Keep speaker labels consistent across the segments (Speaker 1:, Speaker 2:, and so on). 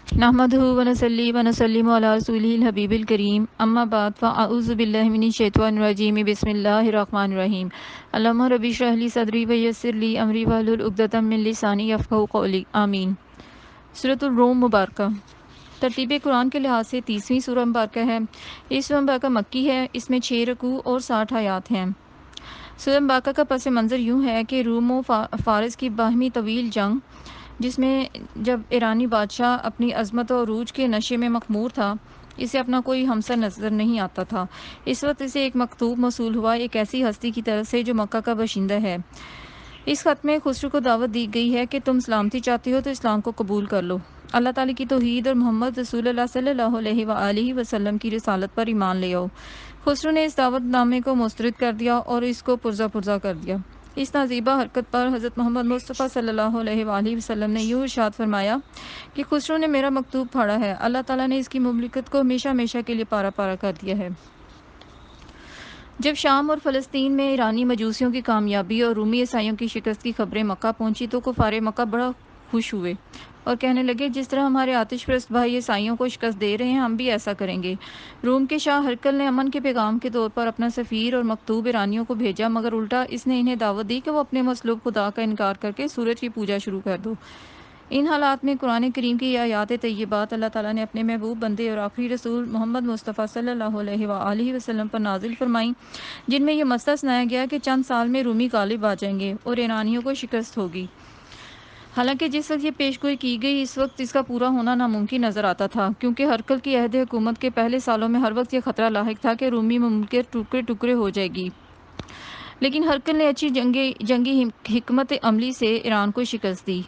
Speaker 1: نحمدہ ونصلی ونسلم علی رسولہ الحبیب الکریم اما بعد فاعوذ باللہ من الشیطان الرجیم بسم اللہ الرحمن الرحیم اللہم رب اشرح لی صدری ویسر لی امری واحلل عقدۃ من لسانی یفقہوا قولی آمین۔ سورۃ الروم مبارکہ ترتیب قرآن کے لحاظ سے 30ویں سورہ مبارکہ ہے۔ یہ سورہ مبارکہ مکی ہے، اس میں 6 رکوع اور 60 آیات ہیں۔ سورہ مبارکہ کا پس منظر یوں ہے کہ روم و فارس کی باہمی طویل جنگ، جس میں جب ایرانی بادشاہ اپنی عظمت و عروج کے نشے میں مخمور تھا، اسے اپنا کوئی ہمسر نظر نہیں آتا تھا۔ اس وقت اسے ایک مکتوب موصول ہوا ایک ایسی ہستی کی طرف سے جو مکہ کا باشندہ ہے۔ اس خط میں خسرو کو دعوت دی گئی ہے کہ تم سلامتی چاہتے ہو تو اسلام کو قبول کر لو، اللہ تعالیٰ کی توحید اور محمد رسول اللہ صلی اللہ علیہ وآلہ وسلم کی رسالت پر ایمان لے آؤ۔ خسرو نے اس دعوت نامے کو مسترد کر دیا اور اس کو پرزہ کر دیا۔ اس نازیبہ حرکت پر حضرت محمد مصطفیٰ صلی اللہ علیہ وآلہ وسلم نے یوں ارشاد فرمایا کہ خسرو نے میرا مکتوب پھاڑا ہے، اللہ تعالیٰ نے اس کی مملکت کو ہمیشہ ہمیشہ کے لیے پارا پارا کر دیا ہے۔ جب شام اور فلسطین میں ایرانی مجوسیوں کی کامیابی اور رومی عیسائیوں کی شکست کی خبریں مکہ پہنچی تو کفار مکہ بڑا خوش ہوئے اور کہنے لگے، جس طرح ہمارے آتش پرست بھائی عیسائیوں کو شکست دے رہے ہیں، ہم بھی ایسا کریں گے۔ روم کے شاہ ہرقل نے امن کے پیغام کے طور پر اپنا سفیر اور مکتوب ایرانیوں کو بھیجا، مگر الٹا اس نے انہیں دعوت دی کہ وہ اپنے مصلوب خدا کا انکار کر کے سورج کی پوجا شروع کر دو۔ ان حالات میں قرآن کریم کی یہ آیات طیبات اللہ تعالیٰ نے اپنے محبوب بندے اور آخری رسول محمد مصطفیٰ صلی اللہ علیہ وآلہ وسلم پر نازل فرمائیں، جن میں یہ مسئلہ سنایا گیا کہ چند سال میں رومی غالب آ جائیں گے اور ایرانیوں کو شکست ہوگی۔ حالانکہ جس وقت یہ پیشگوئی کی گئی، اس وقت اس کا پورا ہونا ناممکن نظر آتا تھا، کیونکہ ہرقل کی عہد حکومت کے پہلے سالوں میں ہر وقت یہ خطرہ لاحق تھا کہ رومی مملکت ٹکڑے ٹکڑے ہو جائے گی۔ لیکن ہرقل نے اچھی جنگی حکمت عملی سے ایران کو شکست دی،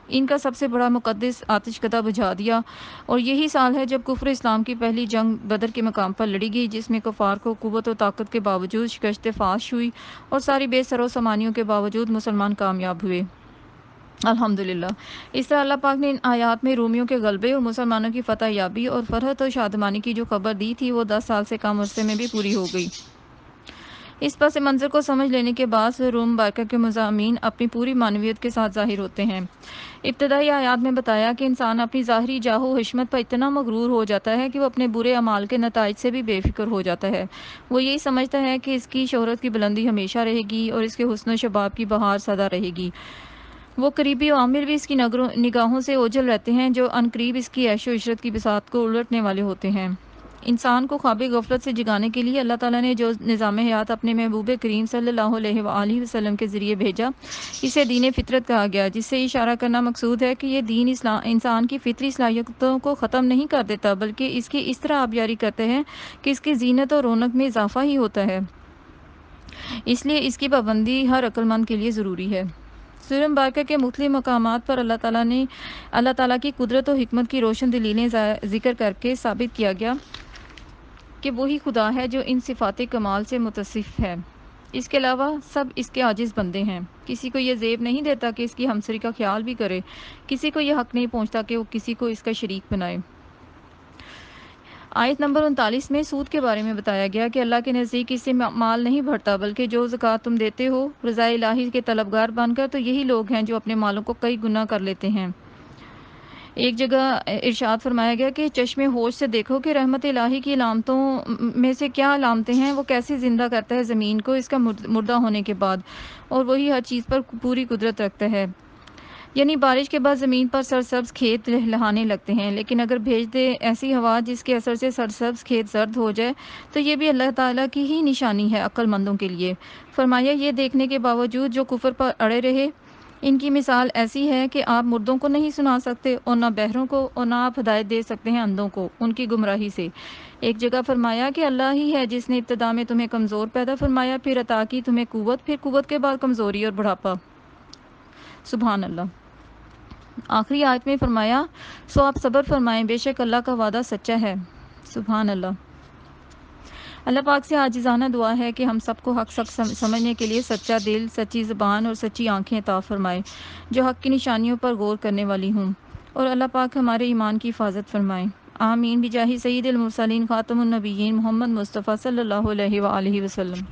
Speaker 1: ان کا سب سے بڑا مقدس آتش کدہ بجھا دیا، اور یہی سال ہے جب کفر اسلام کی پہلی جنگ بدر کے مقام پر لڑی گئی، جس میں کفار کو قوت و طاقت کے باوجود شکست فاش ہوئی اور ساری بے سر و سامانیوں کے باوجود مسلمان کامیاب ہوئے، الحمدللہ۔ اس طرح اللہ پاک نے ان آیات میں رومیوں کے غلبے اور مسلمانوں کی فتح یابی اور فرحت و شادمانی کی جو خبر دی تھی، وہ 10 سال سے کم عرصے میں بھی پوری ہو گئی۔ اس پس منظر کو سمجھ لینے کے بعد روم مبارکہ کے مضامین اپنی پوری معنویت کے ساتھ ظاہر ہوتے ہیں۔ ابتدائی آیات میں بتایا کہ انسان اپنی ظاہری جاہ و حشمت پر اتنا مغرور ہو جاتا ہے کہ وہ اپنے برے اعمال کے نتائج سے بھی بے فکر ہو جاتا ہے۔ وہ یہی سمجھتا ہے کہ اس کی شہرت کی بلندی ہمیشہ رہے گی اور اس کے حسن و شباب کی بہار سدا رہے گی۔ وہ قریبی عوامل بھی اس کی نگاہوں سے اوجھل رہتے ہیں جو عنقریب اس کی عیش و عشرت کی بساط کو الٹنے والے ہوتے ہیں۔ انسان کو خواب غفلت سے جگانے کے لیے اللہ تعالیٰ نے جو نظام حیات اپنے محبوب کریم صلی اللہ علیہ وآلہ وسلم کے ذریعے بھیجا، اسے دین فطرت کہا گیا، جس سے اشارہ کرنا مقصود ہے کہ یہ دین انسان کی فطری صلاحیتوں کو ختم نہیں کر دیتا، بلکہ اس کی اس طرح آبیاری کرتے ہیں کہ اس کی زینت اور رونق میں اضافہ ہی ہوتا ہے۔ اس لیے اس کی پابندی ہر عقل مند کے لیے ضروری ہے۔ سورہ مبارکہ کے مختلف مقامات پر اللہ تعالیٰ کی قدرت و حکمت کی روشن دلیلیں ذکر کر کے ثابت کیا گیا کہ وہی خدا ہے جو ان صفات کمال سے متصف ہے، اس کے علاوہ سب اس کے عاجز بندے ہیں۔ کسی کو یہ زیب نہیں دیتا کہ اس کی ہمسری کا خیال بھی کرے، کسی کو یہ حق نہیں پہنچتا کہ وہ کسی کو اس کا شریک بنائے۔ آیت نمبر 39 میں سود کے بارے میں بتایا گیا کہ اللہ کے نزدیک اس سے مال نہیں بڑھتا، بلکہ جو زکوٰۃ تم دیتے ہو رضا الہی کے طلبگار بن کر، تو یہی لوگ ہیں جو اپنے مالوں کو کئی گنا کر لیتے ہیں۔ ایک جگہ ارشاد فرمایا گیا کہ چشم ہوش سے دیکھو کہ رحمت الہی کی علامتوں میں سے کیا علامتیں ہیں، وہ کیسے زندہ کرتا ہے زمین کو اس کا مردہ ہونے کے بعد، اور وہی ہر چیز پر پوری قدرت رکھتا ہے۔ یعنی بارش کے بعد زمین پر سرسبز کھیت لہلانے لگتے ہیں، لیکن اگر بھیج دے ایسی ہوا جس کے اثر سے سرسبز کھیت زرد ہو جائے تو یہ بھی اللہ تعالیٰ کی ہی نشانی ہے عقل مندوں کے لیے۔ فرمایا، یہ دیکھنے کے باوجود جو کفر پر اڑے رہے، ان کی مثال ایسی ہے کہ آپ مردوں کو نہیں سنا سکتے اور نہ بہروں کو، اور نہ آپ ہدایت دے سکتے ہیں اندھوں کو ان کی گمراہی سے۔ ایک جگہ فرمایا کہ اللہ ہی ہے جس نے ابتدا میں تمہیں کمزور پیدا فرمایا، پھر عطا کی تمہیں قوت، پھر قوت کے بعد کمزوری اور بڑھاپا۔ سبحان اللہ۔ آخری آیت میں فرمایا، سو آپ صبر فرمائیں، بے شک اللہ کا وعدہ سچا ہے۔ سبحان اللہ۔ اللہ پاک سے عاجزانہ دعا ہے کہ ہم سب کو حق سمجھنے کے لیے سچا دل، سچی زبان اور سچی آنکھیں عطا فرمائے، جو حق کی نشانیوں پر غور کرنے والی ہوں، اور اللہ پاک ہمارے ایمان کی حفاظت فرمائے۔ آمین بجاہ سید المرسلین خاتم النبیین محمد مصطفیٰ صلی اللہ علیہ وآلہ وسلم۔